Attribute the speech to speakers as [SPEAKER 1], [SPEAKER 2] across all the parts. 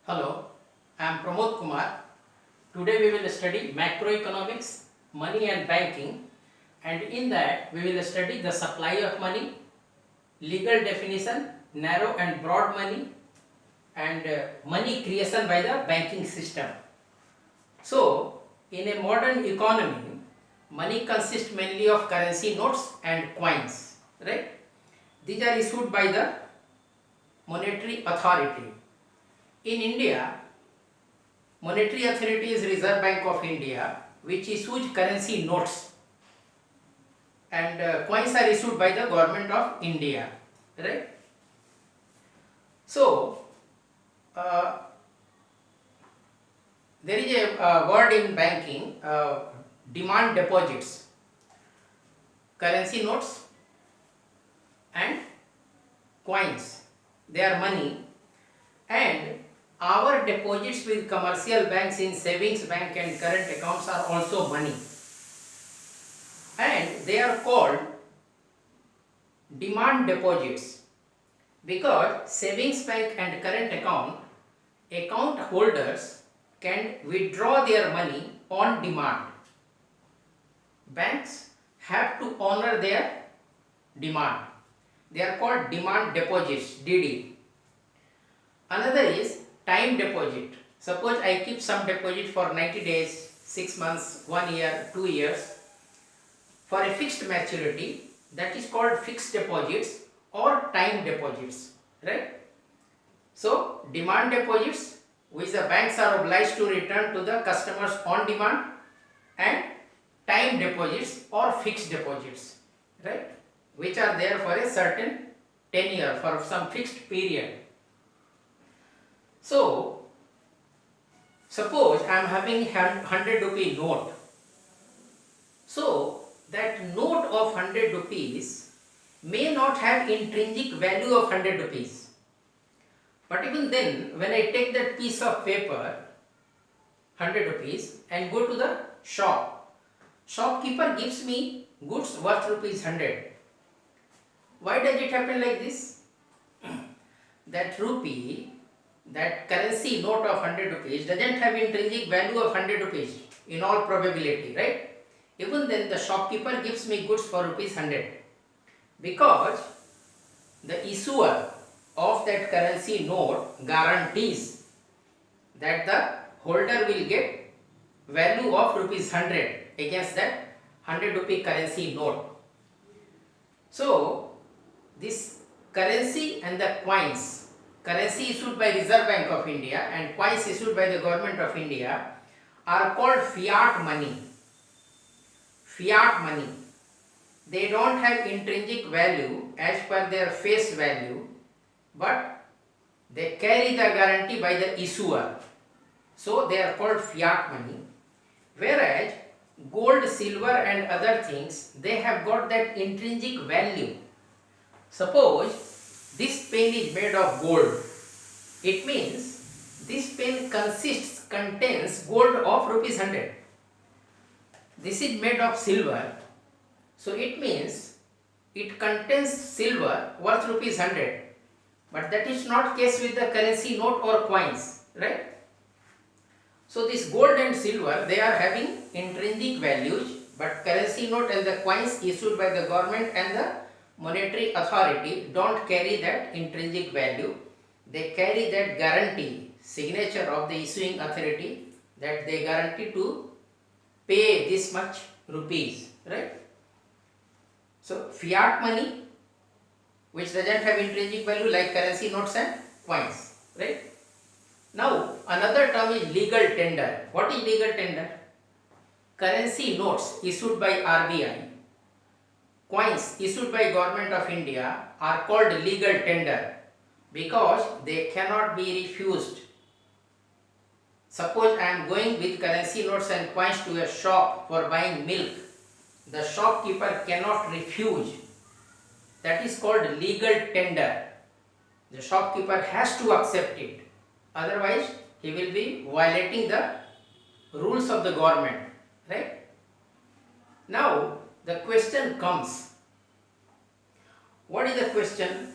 [SPEAKER 1] Hello, I am Pramod Kumar. Today we will study macroeconomics, money and banking, and in that we will study the supply of money, legal definition, narrow and broad money, and money creation by the banking system. So, in a modern economy, money consists mainly of currency notes and coins, right? These are issued by the monetary authority. In India, monetary authority is Reserve Bank of India, which issues currency notes, and coins are issued by the government of India, right? So, uh, there is a word in banking, demand deposits, currency notes and coins. They are money, and our deposits with commercial banks in savings bank and current accounts are also money, and they are called demand deposits because savings bank and current account holders can withdraw their money on demand. Banks have to honor their demand. They are called demand deposits, DD. Another is time deposit. Suppose I keep some deposit for 90 days, 6 months, 1 year, 2 years for a fixed maturity, that is called fixed deposits or time deposits, right? So, demand deposits which the banks are obliged to return to the customers on demand, and time deposits or fixed deposits, right, which are there for a certain tenure, for some fixed period. So, suppose I am having 100 rupee note. So, that note of 100 rupees may not have intrinsic value of 100 rupees. But even then, when I take that piece of paper, 100 rupees, and go to the shop, shopkeeper gives me goods worth rupees 100. Why does it happen like this? That rupee, that currency note of 100 rupees doesn't have intrinsic value of 100 rupees in all probability, right? Even then the shopkeeper gives me goods for rupees 100 because the issuer of that currency note guarantees that the holder will get value of rupees 100 against that 100 rupee currency note. So, this currency and the coins, currency issued by Reserve Bank of India and coins issued by the government of India, are called fiat money. Fiat money. They don't have intrinsic value as per their face value, but they carry the guarantee by the issuer. So they are called fiat money. Whereas gold, silver and other things, they have got that intrinsic value. Suppose this pen is made of gold. It means this pen contains gold of rupees 100. This is made of silver. So it means it contains silver worth rupees 100. But that is not case with the currency note or coins, right? So this gold and silver, they are having intrinsic values, but currency note and the coins issued by the government and the monetary authority don't carry that intrinsic value. They carry that guarantee, signature of the issuing authority, that they guarantee to pay this much rupees, right? So fiat money, which doesn't have intrinsic value like currency notes and coins, right? Now another term is legal tender. What is legal tender? Currency notes issued by RBI, coins issued by Government of India are called legal tender because they cannot be refused. Suppose I am going with currency notes and coins to a shop for buying milk. The shopkeeper cannot refuse. That is called legal tender. The shopkeeper has to accept it. Otherwise, he will be violating the rules of the government, right? Now, the question comes. What is the question?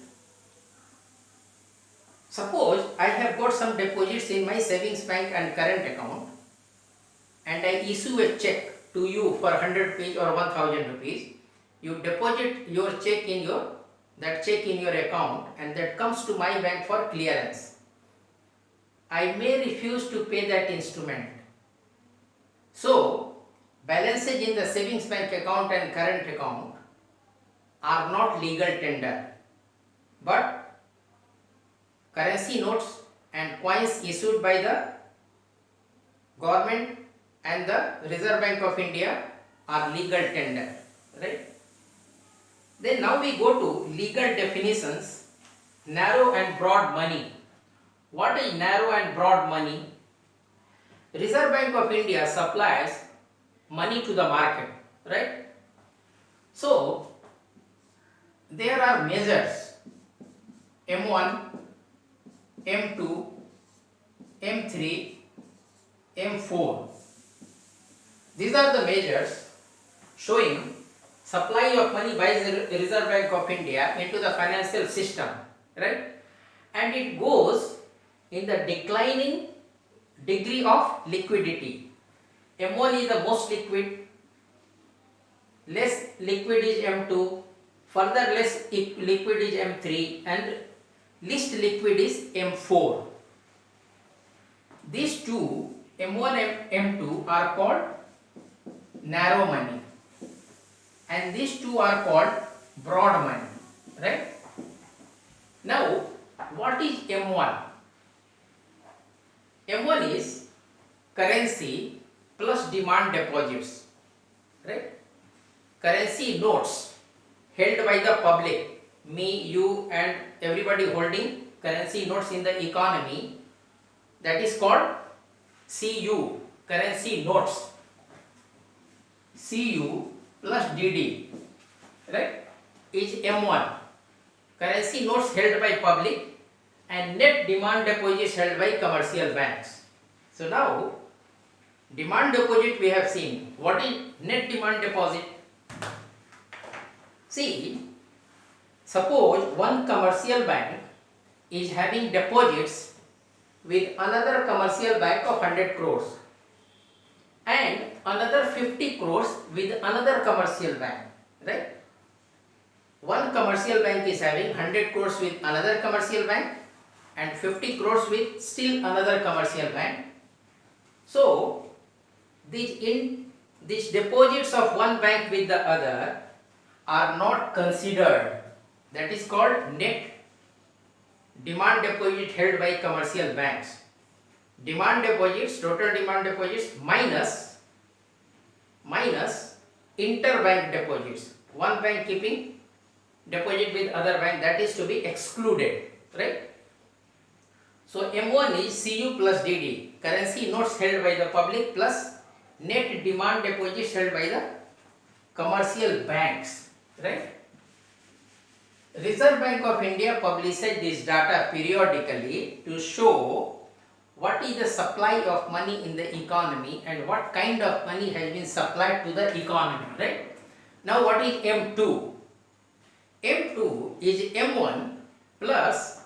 [SPEAKER 1] Suppose I have got some deposits in my savings bank and current account, and I issue a check to you for 100 rupees or 1000 rupees. You deposit your check in your account, and that comes to my bank for clearance. I may refuse to pay that instrument. So, balances in the savings bank account and current account are not legal tender, but currency notes and coins issued by the government and the Reserve Bank of India are legal tender, right? Then now we go to legal definitions. Narrow and broad money. What is narrow and broad money? Reserve Bank of India supplies money to the market, right? So there are measures M1, M2, M3, M4. These are the measures showing supply of money by the Reserve Bank of India into the financial system, right? And it goes in the declining degree of liquidity. M1 is the most liquid, less liquid is M2, further less liquid is M3, and least liquid is M4. These two, M1 and M2, are called narrow money, and these two are called broad money, right? Now, what is M1? M1 is currency plus demand deposits, right? Currency notes held by the public, me, you, and everybody holding currency notes in the economy, that is called CU, currency notes. CU plus DD, right, is M1, currency notes held by public, and net demand deposits held by commercial banks. So now, demand deposit we have seen. What is net demand deposit? See, suppose one commercial bank is having deposits with another commercial bank of 100 crores and another 50 crores with another commercial bank, right? One commercial bank is having 100 crores with another commercial bank and 50 crores with still another commercial bank. So, these deposits of one bank with the other are not considered. That is called net demand deposit held by commercial banks. Demand deposits, total demand deposits minus interbank deposits. One bank keeping deposit with other bank, that is to be excluded, right? So M1 is CU plus DD, currency notes held by the public plus net demand deposits held by the commercial banks, right? Reserve Bank of India publishes this data periodically to show what is the supply of money in the economy and what kind of money has been supplied to the economy, right? Now what is M2? M2 is M1 plus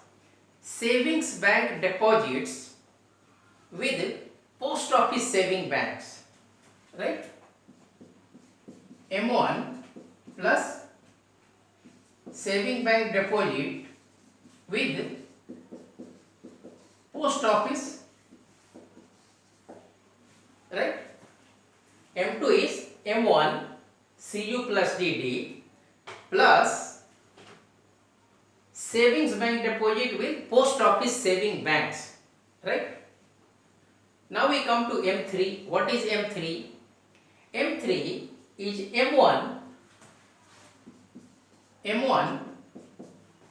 [SPEAKER 1] savings bank deposits with post office saving banks, right? M1 plus saving bank deposit with post office, right? M2 is M1 CU plus DD plus savings bank deposit with post office saving banks, right? Now we come to M3. What is M3? M3 is M1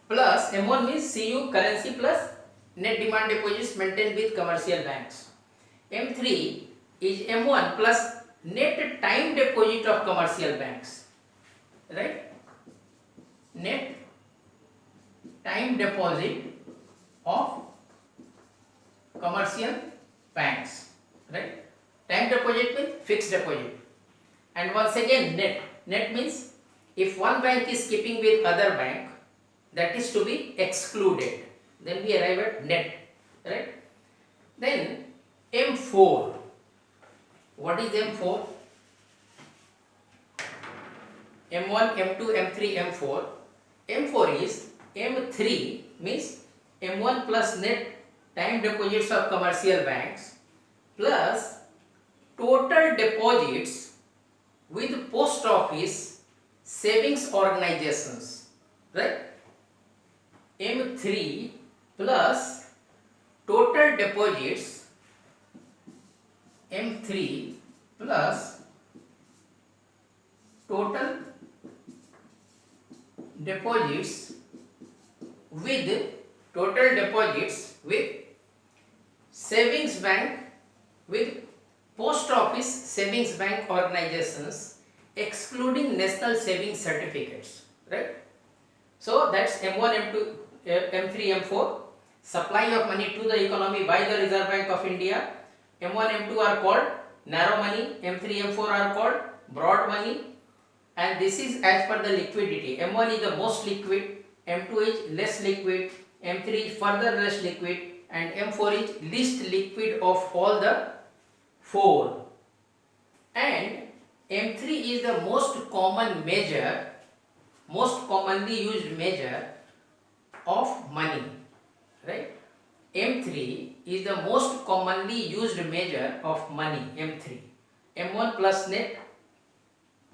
[SPEAKER 1] plus M1 means CU, currency plus net demand deposits maintained with commercial banks. M3 is M1 plus net time deposit of commercial banks, right? Net time deposit of commercial banks, right? Time deposit means fixed deposit. And once again net means if one bank is keeping with other bank, that is to be excluded. Then we arrive at net. right? Then M4. What is M4? M1, M2, M3, M4. M4 is M3 means M1 plus net time deposits of commercial banks plus total deposits with post office savings organizations, right? M3 plus total deposits, M3 plus total deposits with savings bank, with post office savings bank organizations excluding national savings certificates, right? So that's M1, M2, M3, M4. Supply of money to the economy by the Reserve Bank of India. M1, M2 are called narrow money, M3, M4 are called broad money, and this is as per the liquidity. M1 is the most liquid, M2 is less liquid, M3 is further less liquid, and M4 is least liquid of all the four. And M3 is the most common measure, most commonly used measure of money, right? M3 is the most commonly used measure of money, M3. M1 plus net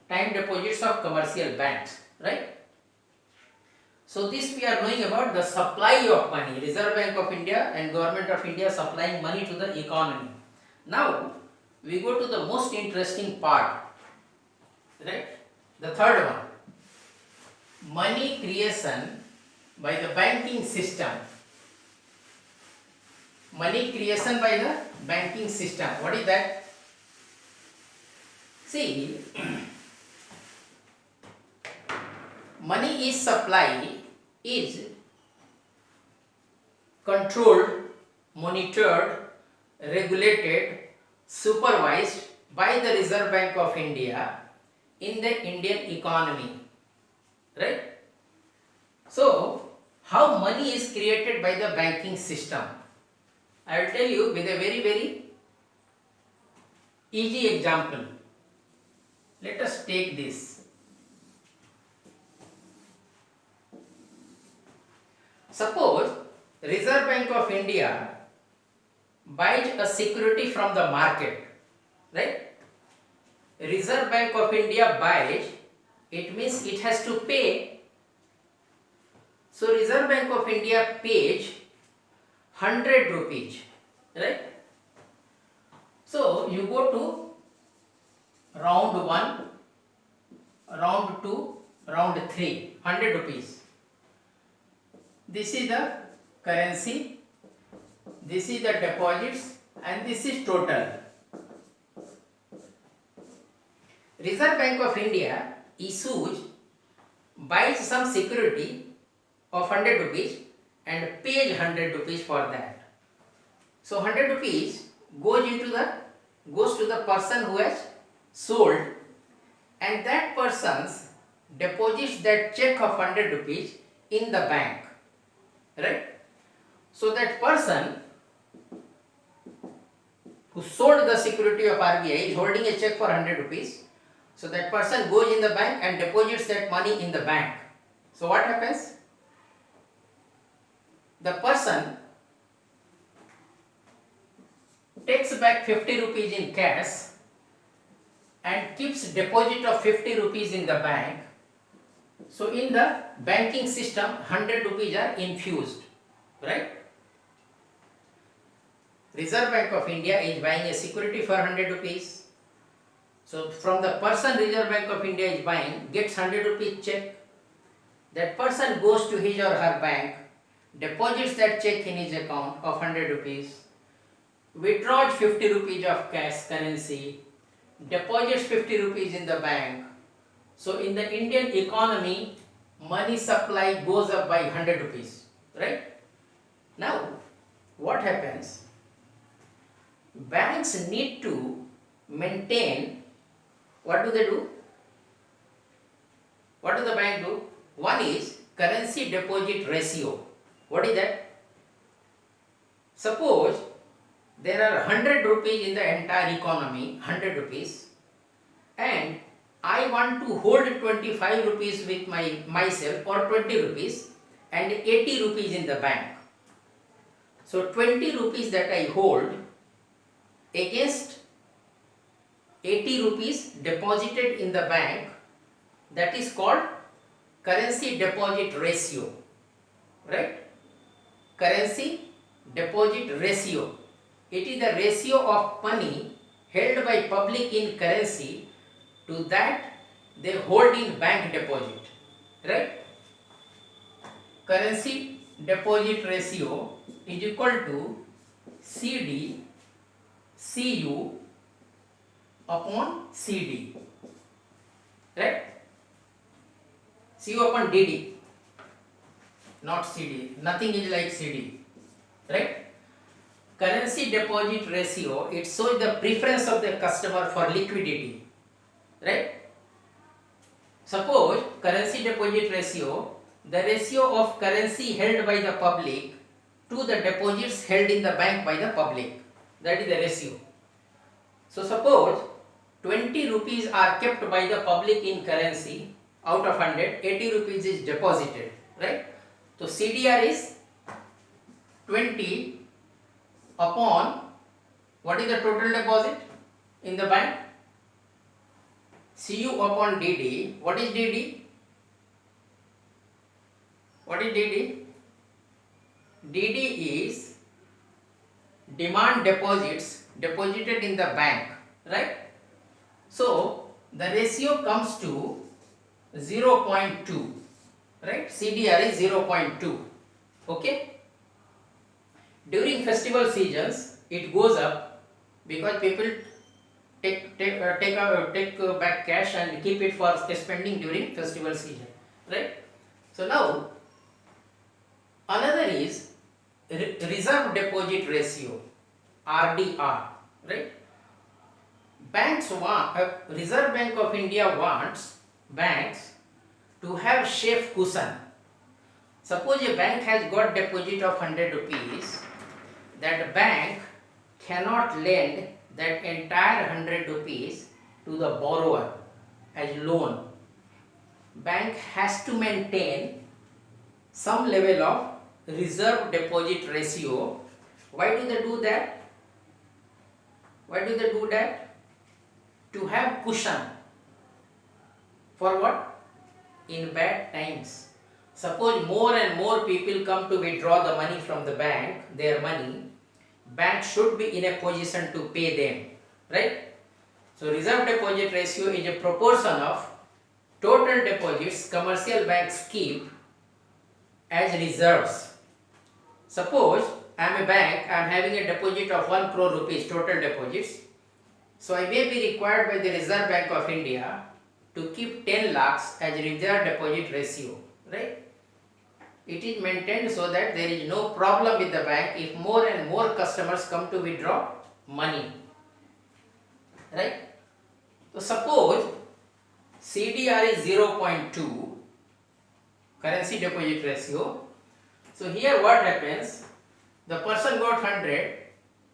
[SPEAKER 1] time deposits of commercial banks, right? So this we are knowing about the supply of money, Reserve Bank of India and Government of India supplying money to the economy. Now we go to the most interesting part, right? The third one, money creation by the banking system. Money creation by the banking system. What is that? See, money is supply is controlled, monitored, regulated, supervised by the Reserve Bank of India in the Indian economy, right? So, how money is created by the banking system? I will tell you with a very easy example. Let us take this. Suppose Reserve Bank of India buys a security from the market, right? Reserve Bank of India buys, it means it has to pay. So Reserve Bank of India pays 100 rupees, right? So you go to round 1, round 2, round 3, 100 rupees. This is the currency, this is the deposits, and this is total. Reserve Bank of India buys some security of 100 rupees and pays 100 rupees for that. So 100 rupees goes to the person who has sold, and that person deposits that check of 100 rupees in the bank, right? So that person who sold the security of RBI is holding a check for 100 rupees. So that person goes in the bank and deposits that money in the bank. So what happens? The person takes back 50 rupees in cash and keeps deposit of 50 rupees in the bank. So in the banking system, 100 rupees are infused, right? Reserve Bank of India is buying a security for 100 rupees. So from the person Reserve Bank of India is buying, gets 100 rupees check. That person goes to his or her bank, deposits that check in his account of 100 rupees, withdraws 50 rupees of cash currency, deposits 50 rupees in the bank. So in the Indian economy, money supply goes up by 100 rupees, right? Now, what happens? Banks need to maintain, what do they do? What do the bank do? One is currency deposit ratio. What is that? Suppose there are 100 rupees in the entire economy, 100 rupees, and I want to hold 25 rupees with myself or 20 rupees and 80 rupees in the bank. So 20 rupees that I hold against 80 rupees deposited in the bank, that is called currency deposit ratio, right? Currency deposit ratio. It is the ratio of money held by public in currency to that they hold in bank deposit, right? Currency deposit ratio is equal to CD CU upon CD, right? CU upon DD, not CD. Nothing is like CD, right? Currency deposit ratio, it shows the preference of the customer for liquidity, right? Suppose currency deposit ratio, the ratio of currency held by the public to the deposits held in the bank by the public, that is the ratio. So suppose 20 rupees are kept by the public in currency, out of 100, 80 rupees is deposited, right? So CDR is 20 upon, what is the total deposit in the bank? CU upon DD. What is DD? What is DD? DD is demand deposits deposited in the bank, right? So the ratio comes to 0.2, right? CDR is 0.2, okay? During festival seasons, it goes up because people take back cash and keep it for spending during festival season, right? So now another is reserve deposit ratio, RDR, right? Banks want, Reserve Bank of India wants banks to have safe cushion. Suppose a bank has got deposit of 100 rupees, that bank cannot lend that entire 100 rupees to the borrower as loan. Bank has to maintain some level of reserve deposit ratio. Why do they do that? Why do they do that? To have cushion. For what? In bad times. Suppose more and more people come to withdraw the money from the bank, their money, bank should be in a position to pay them, right? So reserve deposit ratio is a proportion of total deposits commercial banks keep as reserves. Suppose I am a bank, I am having a deposit of 1 crore rupees total deposits. So I may be required by the Reserve Bank of India to keep 10 lakhs as reserve deposit ratio, right? It is maintained so that there is no problem with the bank if more and more customers come to withdraw money, right? So suppose CDR is 0.2, currency deposit ratio. So here what happens, the person got 100,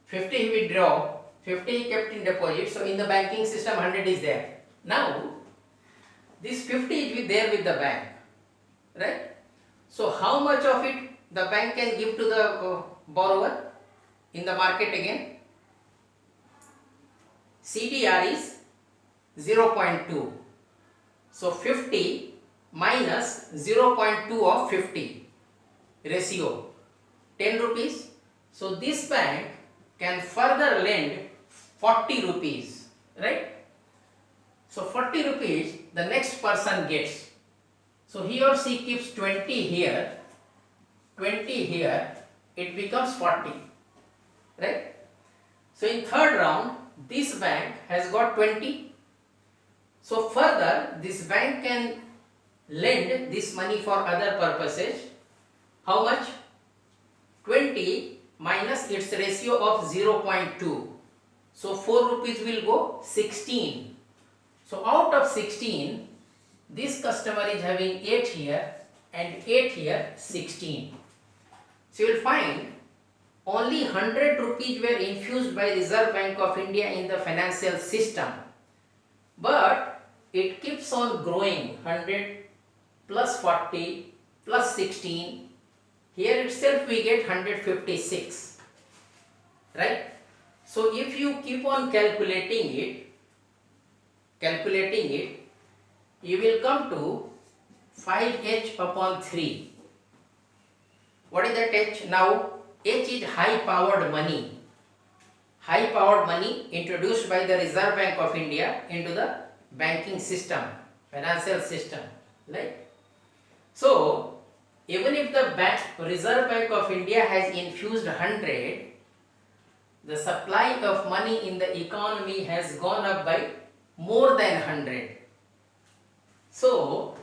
[SPEAKER 1] 50 he withdraw, 50 he kept in deposit, so in the banking system 100 is there. Now this 50 is there with the bank, right? So how much of it the bank can give to the borrower in the market again? CDR is 0.2. So 50 minus 0.2 of 50 ratio, 10 rupees. So this bank can further lend 40 rupees, right? So 40 rupees the next person gets. So he or she keeps 20 here, 20 here, it becomes 40, right? So in third round, this bank has got 20. So further, this bank can lend this money for other purposes. How much? 20 minus its ratio of 0.2. So 4 rupees will go 16. So out of 16, this customer is having 8 here and 8 here, 16. So you will find only 100 rupees were infused by Reserve Bank of India in the financial system, but it keeps on growing. 100 plus 40 plus 16, here itself we get 156, right? So if you keep on calculating it, you will come to 5h upon 3. What is that h? Now h is high powered money. High powered money introduced by the Reserve Bank of India into the banking system, financial system, right? So even if the Reserve Bank of India has infused 100, the supply of money in the economy has gone up by more than 100. So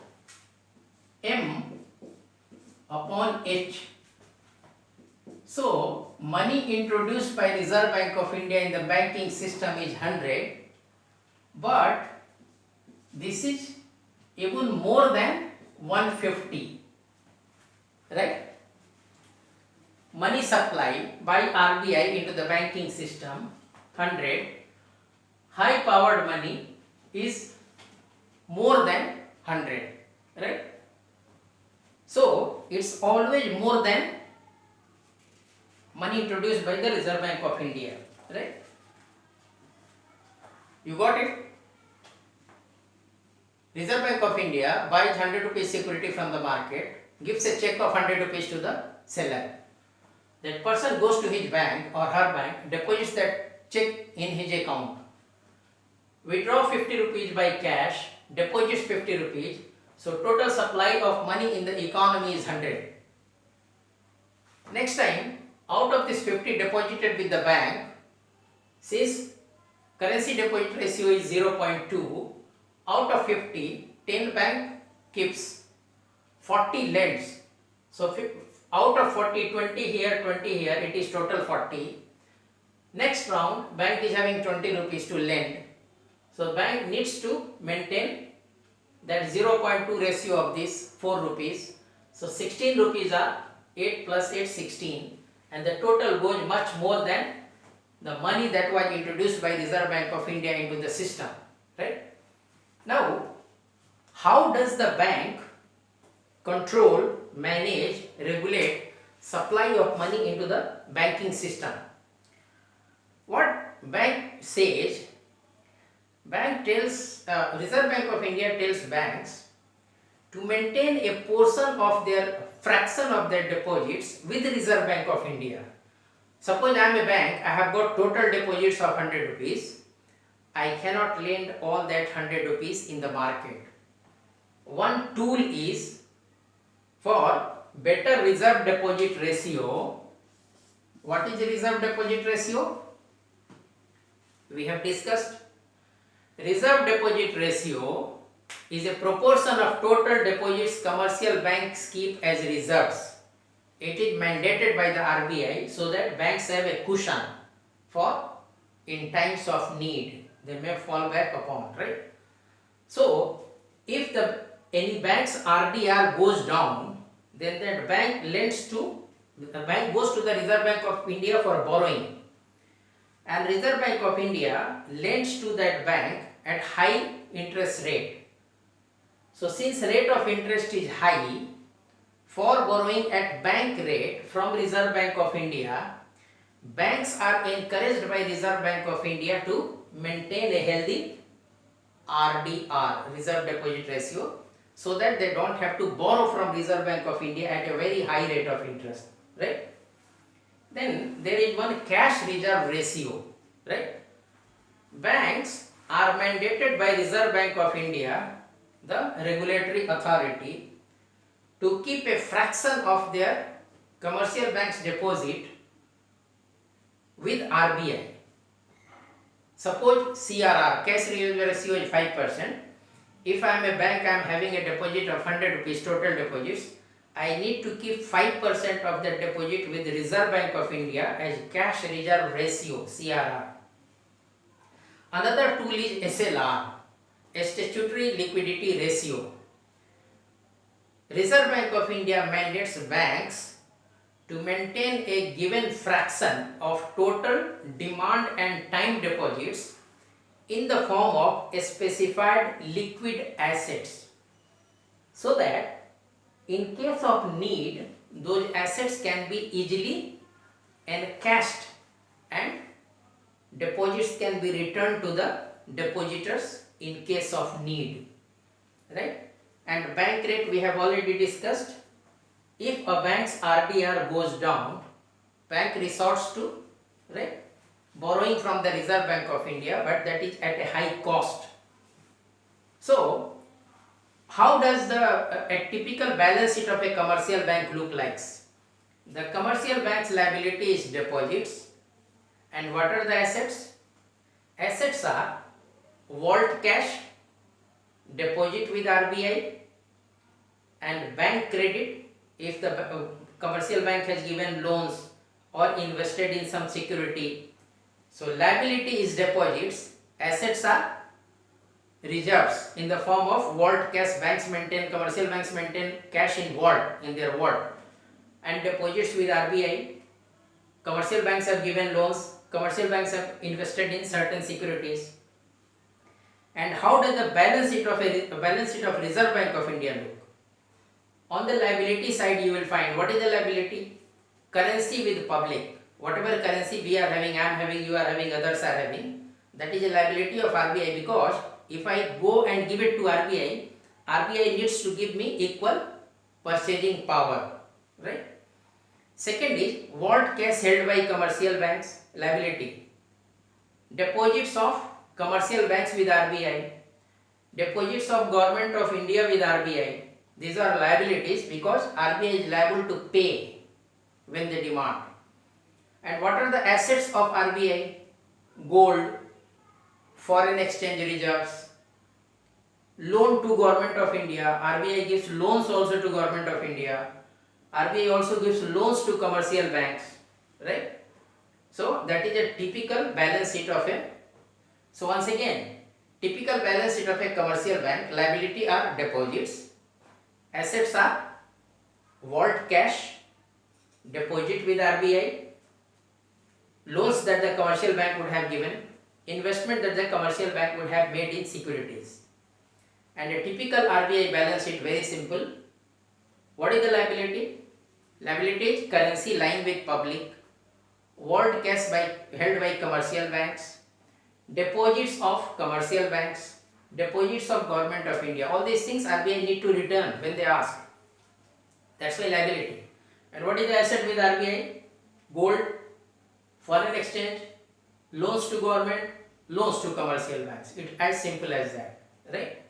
[SPEAKER 1] M upon H. So money introduced by Reserve Bank of India in the banking system is 100, but this is even more than 150, right? Money supply by RBI into the banking system 100, high powered money is more than 100, right? So it's always more than money introduced by the Reserve Bank of India, right? You got it? Reserve Bank of India buys 100 rupees security from the market, gives a check of 100 rupees to the seller. That person goes to his bank or her bank, deposits that check in his account, withdraw 50 rupees by cash, deposits 50 rupees, so total supply of money in the economy is 100. Next time, out of this 50 deposited with the bank, since currency deposit ratio is 0.2, out of 50, 10 bank keeps, 40 lends. So out of 40, 20 here, 20 here, it is total 40. Next round, bank is having 20 rupees to lend. So bank needs to maintain that 0.2 ratio of this 4 rupees. So 16 rupees are 8 plus 8, 16, and the total goes much more than the money that was introduced by Reserve Bank of India into the system, right? Now, how does the bank control, manage, regulate supply of money into the banking system? What bank says, Reserve Bank of India tells banks to maintain a portion of their fraction of their deposits with Reserve Bank of India. Suppose I am a bank, I have got total deposits of 100 rupees. I cannot lend all that 100 rupees in the market. One tool is for better reserve deposit ratio. What is the reserve deposit ratio? We have discussed. Reserve deposit ratio is a proportion of total deposits commercial banks keep as reserves. It is mandated by the RBI so that banks have a cushion for in times of need. They may fall back upon, right? So, if any bank's RDR goes down, then that bank goes to the Reserve Bank of India for borrowing. And Reserve Bank of India lends to that bank at high interest rate. So since rate of interest is high, for borrowing at bank rate from Reserve Bank of India, banks are encouraged by Reserve Bank of India to maintain a healthy RDR, reserve deposit ratio, so that they don't have to borrow from Reserve Bank of India at a very high rate of interest, right? Then there is one cash reserve ratio, right? Banks are mandated by Reserve Bank of India, the regulatory authority, to keep a fraction of their commercial bank's deposit with RBI. Suppose CRR, cash reserve ratio is 5%. If I am a bank, I am having a deposit of 100 rupees, total deposits, I need to keep 5% of the deposit with the Reserve Bank of India as cash reserve ratio, CRR. Another tool is SLR, a statutory liquidity ratio. Reserve Bank of India mandates banks to maintain a given fraction of total demand and time deposits in the form of a specified liquid assets, so that in case of need those assets can be easily encashed and deposits can be returned to the depositors in case of need, right? And bank rate we have already discussed. If a bank's RDR goes down, bank resorts to, right, borrowing from the Reserve Bank of India, but that is at a high cost. So how does a typical balance sheet of a commercial bank look like? The commercial bank's liability is deposits, and what are the assets? Assets are vault cash, deposit with RBI, and bank credit if the commercial bank has given loans or invested in some security. So liability is deposits, assets are reserves in the form of vault cash. Commercial banks maintain cash in vault, in their vault, and deposits with RBI. Commercial banks have given loans, commercial banks have invested in certain securities. And how does the balance sheet of Reserve Bank of India look? On the liability side you will find, what is the liability? Currency with public. Whatever currency we are having, I am having, you are having, others are having, that is a liability of RBI, because if I go and give it to RBI, RBI needs to give me equal purchasing power, right? Second is vault cash held by commercial banks, liability. Deposits of commercial banks with RBI, deposits of Government of India with RBI. These are liabilities because RBI is liable to pay when they demand. And what are the assets of RBI? Gold, foreign exchange reserves, loan to Government of India. RBI gives loans also to Government of India. RBI also gives loans to commercial banks, right? So that is a typical balance sheet of a. So once again, typical balance sheet of a commercial bank: liability are deposits, assets are vault cash, deposit with RBI, loans that the commercial bank would have given, investment that the commercial bank would have made in securities. And a typical RBI balance sheet, very simple. What is the liability? Liability is currency lying with public, vault cash held by commercial banks, deposits of commercial banks, deposits of Government of India. All these things RBI need to return when they ask. That's why liability. And what is the asset with RBI? Gold, foreign exchange, loans to government, loans to commercial banks. It's as simple as that, right?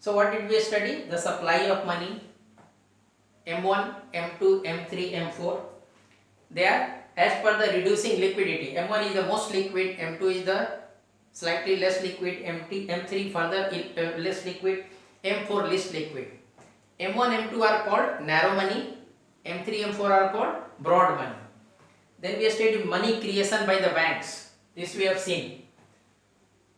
[SPEAKER 1] So what did we study? The supply of money, M1, M2, M3, M4. They are as per the reducing liquidity. M1 is the most liquid, M2 is the slightly less liquid, M3 further less liquid, M4 least liquid. M1, M2 are called narrow money, M3, M4 are called broad money. Then we have studied money creation by the banks. This we have seen.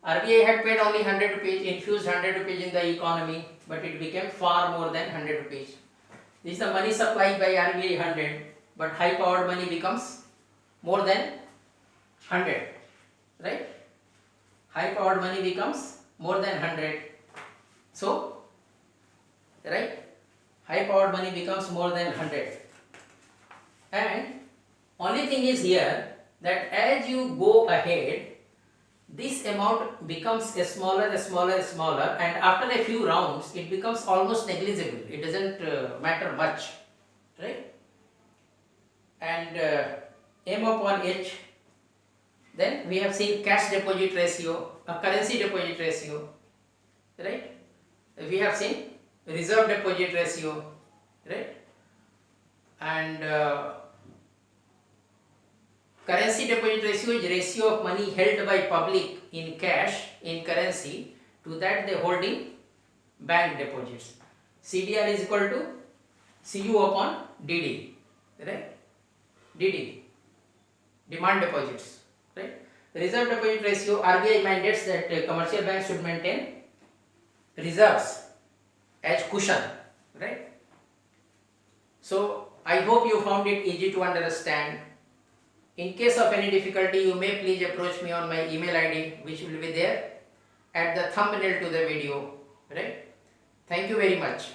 [SPEAKER 1] RBI had paid only 100 rupees, infused 100 rupees in the economy, but it became far more than 100 rupees. This is the money supplied by RBI 100, but high powered money becomes more than 100, right? High powered money becomes more than 100. So, right? High powered money becomes more than 100. And only thing is here that as you go ahead, this amount becomes smaller, and after a few rounds it becomes almost negligible. It doesn't matter much, right? And M upon H. Then we have seen cash deposit ratio, currency deposit ratio, right? We have seen reserve deposit ratio, right? And currency deposit ratio is ratio of money held by public in cash, in currency, to that they hold in bank deposits. CDR is equal to CU upon DD, right? DD, demand deposits, right? Reserve deposit ratio, RBI mandates that commercial banks should maintain reserves as cushion, right? So I hope you found it easy to understand. In case of any difficulty, you may please approach me on my email ID, which will be there at the thumbnail to the video. Right? Thank you very much.